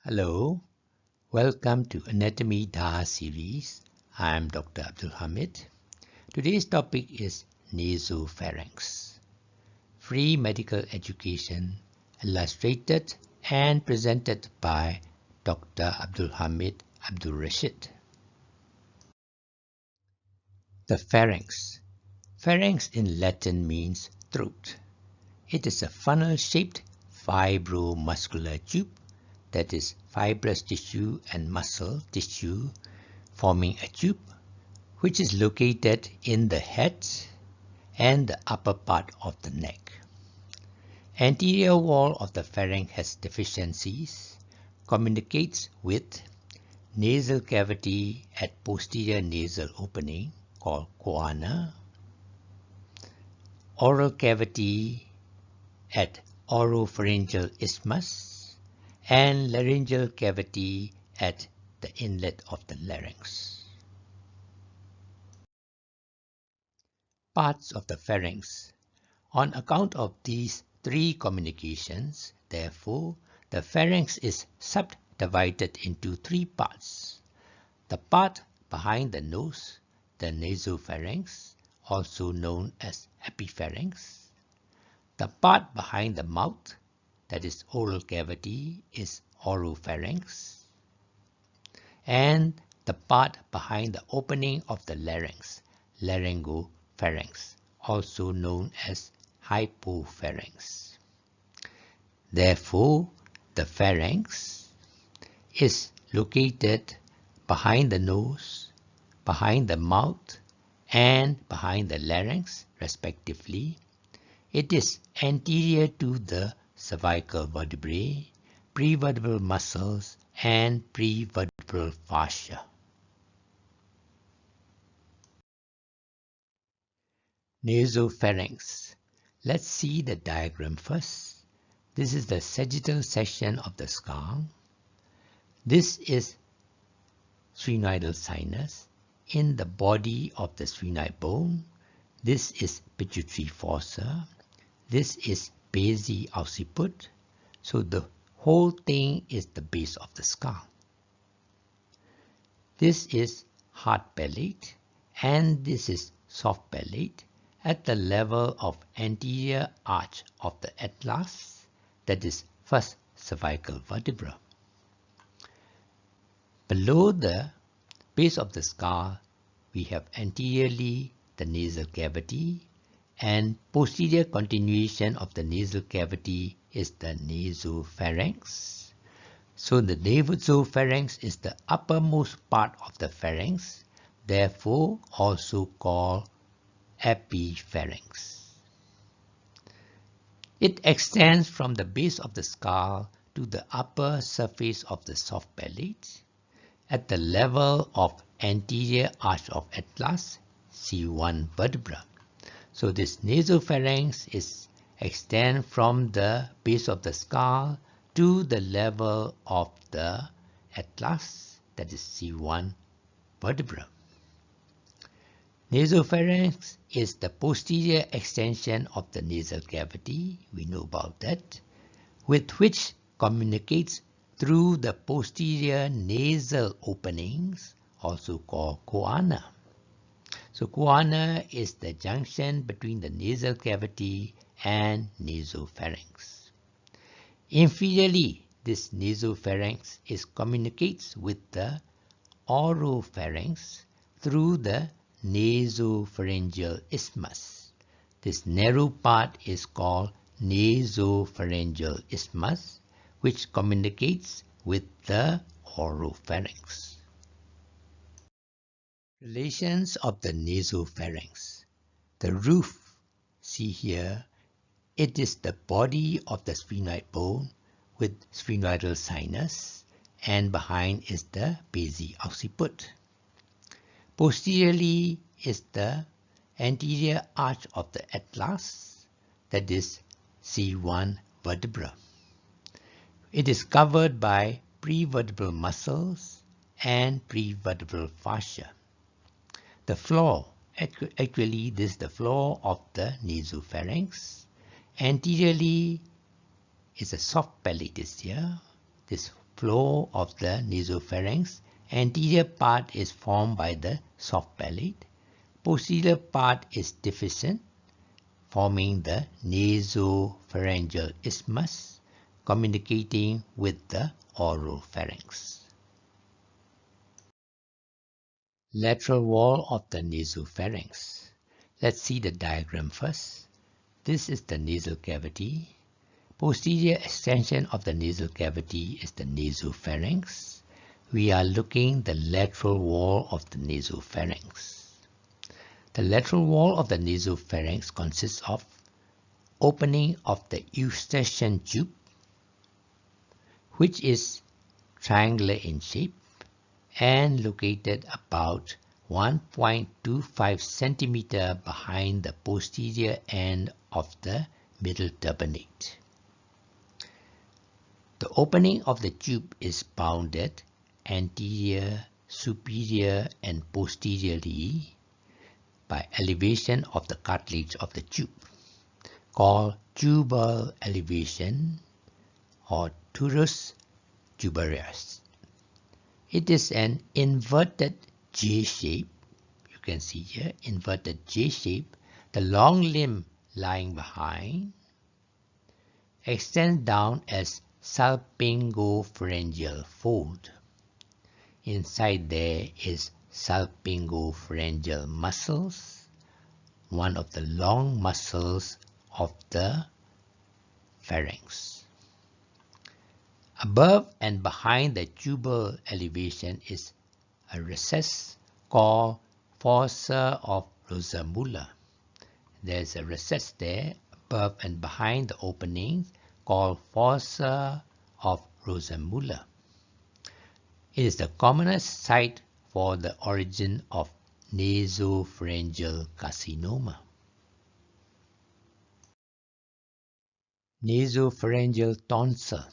Hello, welcome to Anatomy DAHAR series. I am Dr. Abdul Hamid. Today's topic is Nasopharynx. Free medical education illustrated and presented by Dr. Abdul Hamid Abdul Rashid. The pharynx. Pharynx in Latin means throat. It is a funnel-shaped fibromuscular tube that is fibrous tissue and muscle tissue forming a tube which is located in the head and the upper part of the neck. Anterior wall of the pharynx has deficiencies, communicates with nasal cavity at posterior nasal opening called choana, oral cavity at oropharyngeal isthmus, and laryngeal cavity at the inlet of the larynx. Parts of the pharynx. On account of these three communications, therefore, the pharynx is subdivided into three parts. The part behind the nose, the nasopharynx, also known as epipharynx. The part behind the mouth, that is oral cavity, is oropharynx. And the part behind the opening of the larynx, laryngopharynx, also known as hypopharynx. Therefore, the pharynx is located behind the nose, behind the mouth, and behind the larynx, respectively. It is anterior to the cervical vertebrae, prevertebral muscles, and prevertebral fascia. Nasopharynx. Let's see the diagram first. This is the sagittal section of the skull. This is sphenoidal sinus. In the body of the sphenoid bone, this is pituitary fossa. This is base occiput. So the whole thing is the base of the skull. This is hard palate and this is soft palate at the level of anterior arch of the atlas, that is first cervical vertebra. Below the base of the skull, we have anteriorly the nasal cavity, and posterior continuation of the nasal cavity is the nasopharynx. So the nasopharynx is the uppermost part of the pharynx, therefore also called epipharynx. It extends from the base of the skull to the upper surface of the soft palate at the level of anterior arch of atlas, C1 vertebra. So this nasopharynx is extend from the base of the skull to the level of the atlas, that is C1 vertebra. Nasopharynx is the posterior extension of the nasal cavity, we know about that, with which communicates through the posterior nasal openings, also called choana. So choana is the junction between the nasal cavity and nasopharynx. Inferiorly, this nasopharynx communicates with the oropharynx through the nasopharyngeal isthmus. This narrow part is called nasopharyngeal isthmus, which communicates with the oropharynx. Relations of the nasopharynx. The roof, see here, it is the body of the sphenoid bone with sphenoidal sinus, and behind is the base occiput. Posteriorly is the anterior arch of the atlas, that is C1 vertebra. It is covered by prevertebral muscles and prevertebral fascia. The floor, actually this is the floor of the nasopharynx. Anteriorly is a soft palate is here. This floor of the nasopharynx. Anterior part is formed by the soft palate. Posterior part is deficient, forming the nasopharyngeal isthmus, communicating with the oral pharynx. Lateral wall of the nasopharynx. Let's see the diagram first. This is the nasal cavity. Posterior extension of the nasal cavity is the nasopharynx. We are looking the lateral wall of the nasopharynx. The lateral wall of the nasopharynx consists of opening of the eustachian tube, which is triangular in shape and located about 1.25 centimeter behind the posterior end of the middle turbinate. The opening of the tube is bounded anterior, superior, and posteriorly by elevation of the cartilage of the tube, called tubal elevation or turus tubarius. It is an inverted J shape. You can see here, inverted J shape. The long limb lying behind extends down as salpingopharyngeal fold. Inside there is salpingopharyngeal muscles, one of the long muscles of the pharynx. Above and behind the tubal elevation is a recess called fossa of Rosamulla. There's a recess there above and behind the opening called fossa of Rosamulla. It is the commonest site for the origin of nasopharyngeal carcinoma. Nasopharyngeal tonsil.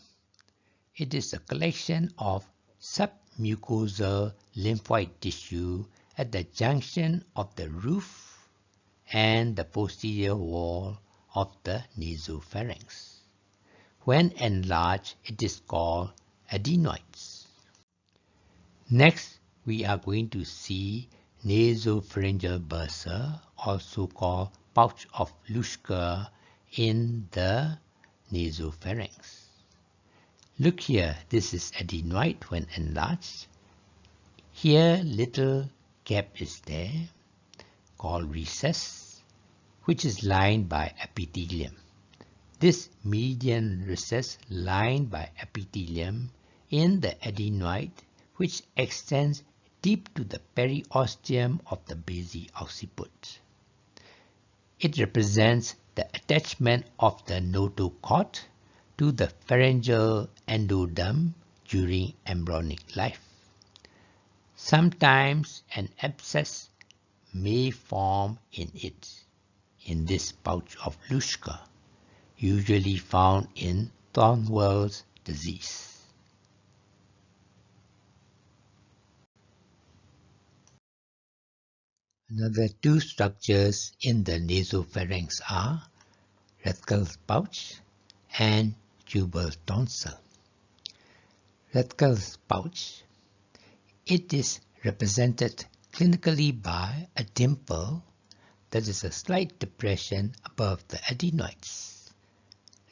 It is a collection of submucosal lymphoid tissue at the junction of the roof and the posterior wall of the nasopharynx. When enlarged, it is called adenoids. Next, we are going to see nasopharyngeal bursa, also called pouch of Luschka, in the nasopharynx. Look here, this is adenoid when enlarged. Here, little gap is there, called recess, which is lined by epithelium. This median recess lined by epithelium in the adenoid, which extends deep to the periosteum of the basi occiput. It represents the attachment of the notochord to the pharyngeal endoderm during embryonic life. Sometimes an abscess may form in it, in this pouch of Luschka, usually found in Thornwell's disease. Another two structures in the nasopharynx are Rethkel's pouch and tubal tonsil. Rethkel's pouch. It is represented clinically by a dimple that is a slight depression above the adenoids.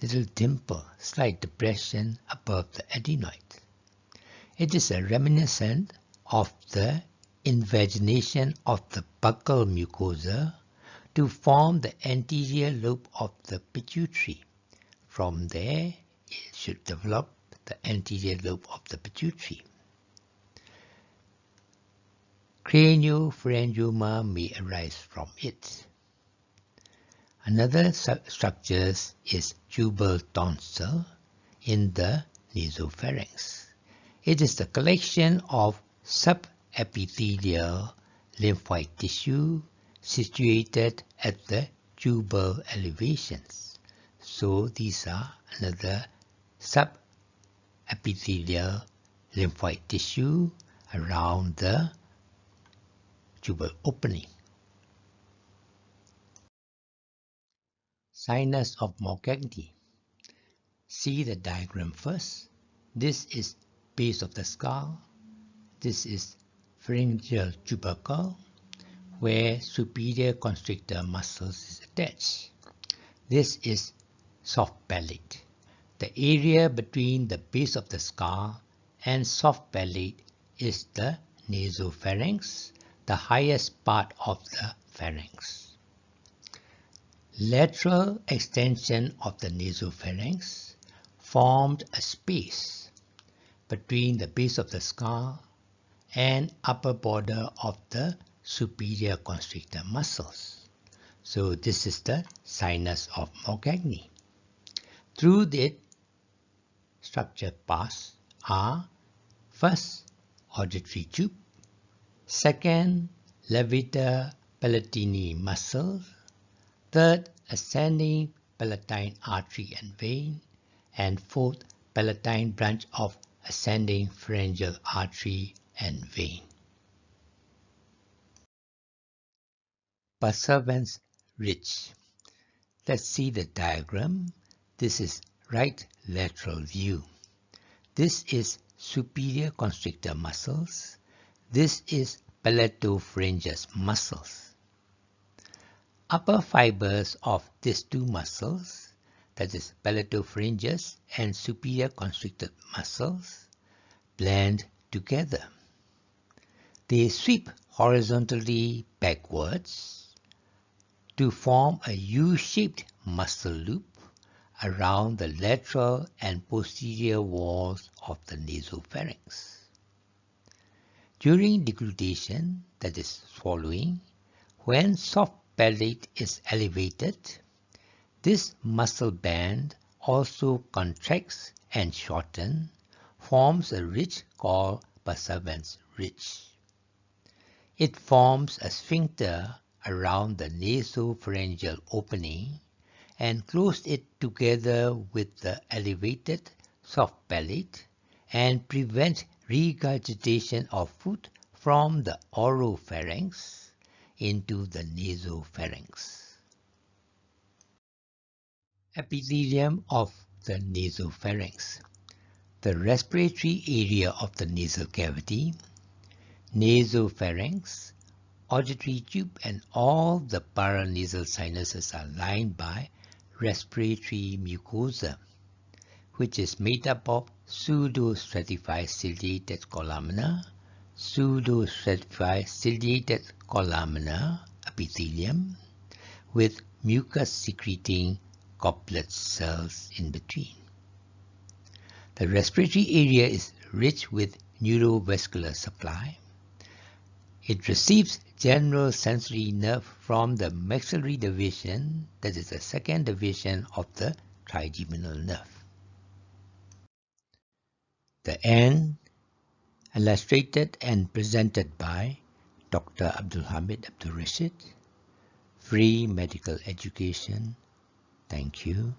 Little dimple, slight depression above the adenoid. It is a reminiscent of the invagination of the buccal mucosa to form the anterior lobe of the pituitary. From there, it should develop the anterior lobe of the pituitary. Craniopharyngioma may arise from it. Another structure is tubal tonsil in the nasopharynx. It is the collection of subepithelial lymphoid tissue situated at the tubal elevations. So these are another subepithelial lymphoid tissue around the tubal opening. Sinus of Morgagni. See the diagram first. This is base of the skull. This is pharyngeal tubercle, where superior constrictor muscles is attached. This is soft palate. The area between the base of the skull and soft palate is the nasopharynx, the highest part of the pharynx. Lateral extension of the nasopharynx formed a space between the base of the skull and upper border of the superior constrictor muscles. So this is the sinus of Morgagni. Through it, structured parts are first, auditory tube, second, levator palatini muscle, third, ascending palatine artery and vein, and fourth, palatine branch of ascending pharyngeal artery and vein. Passavant's ridge. Let's see the diagram. This is right lateral view. This is superior constrictor muscles. This is palatopharyngeus muscles. Upper fibers of these two muscles, that is palatopharyngeus and superior constrictor muscles, blend together. They sweep horizontally backwards to form a U-shaped muscle loop around the lateral and posterior walls of the nasopharynx. During deglutition, that is swallowing, when soft palate is elevated, this muscle band also contracts and shortens, forms a ridge called Passavant's ridge. It forms a sphincter around the nasopharyngeal opening and closes it together with the elevated soft palate and prevents regurgitation of food from the oropharynx into the nasopharynx. Epithelium of the nasopharynx. The respiratory area of the nasal cavity, nasopharynx, auditory tube and all the paranasal sinuses are lined by respiratory mucosa, which is made up of pseudostratified ciliated columnar, pseudostratified ciliated columnar epithelium with mucus secreting goblet cells in between. The respiratory area is rich with neurovascular supply. It receives general sensory nerve from the maxillary division, that is the second division of the trigeminal nerve. The end, illustrated and presented by Dr. Abdul Hamid Abdul Rashid. Free medical education. Thank you.